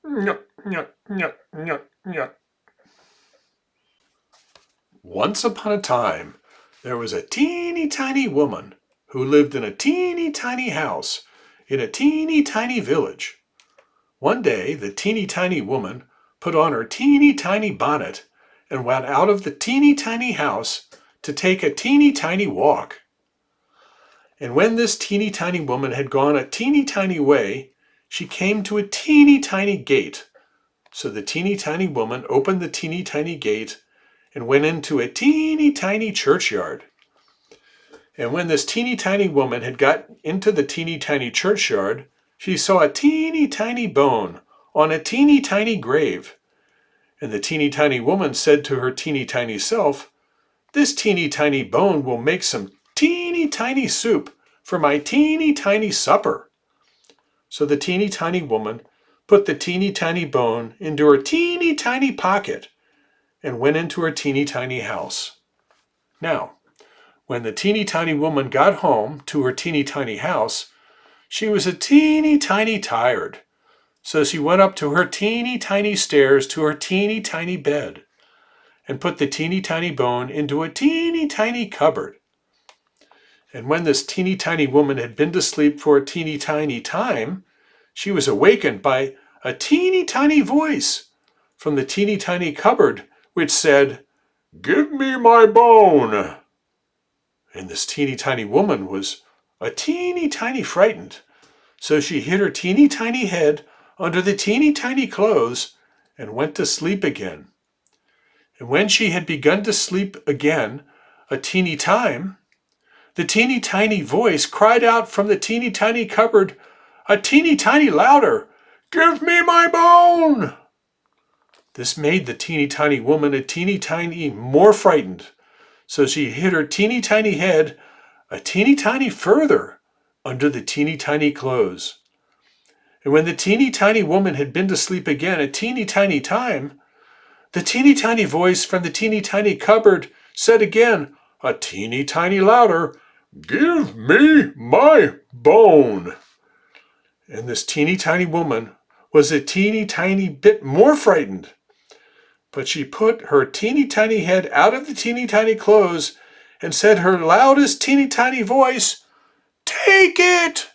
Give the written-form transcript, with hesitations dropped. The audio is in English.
Nyuk, nyuk, nyuk, nyuk, nyuk. Once upon a time, there was a teeny tiny woman who lived in a teeny tiny house in a teeny tiny village. One day, the teeny tiny woman put on her teeny tiny bonnet and went out of the teeny tiny house to take a teeny tiny walk. And when this teeny tiny woman had gone a teeny tiny way, she came to a teeny tiny gate. So the teeny tiny woman opened the teeny tiny gate and went into a teeny tiny churchyard. And when this teeny tiny woman had got into the teeny tiny churchyard, she saw a teeny tiny bone on a teeny tiny grave. And the teeny tiny woman said to her teeny tiny self, "This teeny tiny bone will make some teeny tiny soup for my teeny tiny supper." So the teeny tiny woman put the teeny tiny bone into her teeny tiny pocket and went into her teeny tiny house. Now, when the teeny tiny woman got home to her teeny tiny house, she was a teeny tiny tired. So she went up to her teeny tiny stairs to her teeny tiny bed and put the teeny tiny bone into a teeny tiny cupboard. And when this teeny tiny woman had been to sleep for a teeny tiny time, she was awakened by a teeny tiny voice from the teeny tiny cupboard which said, "Give me my bone." And this teeny tiny woman was a teeny tiny frightened. So she hid her teeny tiny head under the teeny tiny clothes and went to sleep again. And when she had begun to sleep again a teeny time, the teeny tiny voice cried out from the teeny tiny cupboard a teeny tiny louder, "Give me my bone!" This made the teeny tiny woman a teeny tiny more frightened. So she hid her teeny tiny head a teeny tiny further under the teeny tiny clothes. And when the teeny tiny woman had been to sleep again a teeny tiny time, the teeny tiny voice from the teeny tiny cupboard said again, a teeny tiny louder, "Give me my bone!" And this teeny tiny woman was a teeny tiny bit more frightened. But she put her teeny tiny head out of the teeny tiny clothes and said her loudest teeny tiny voice, "Take it!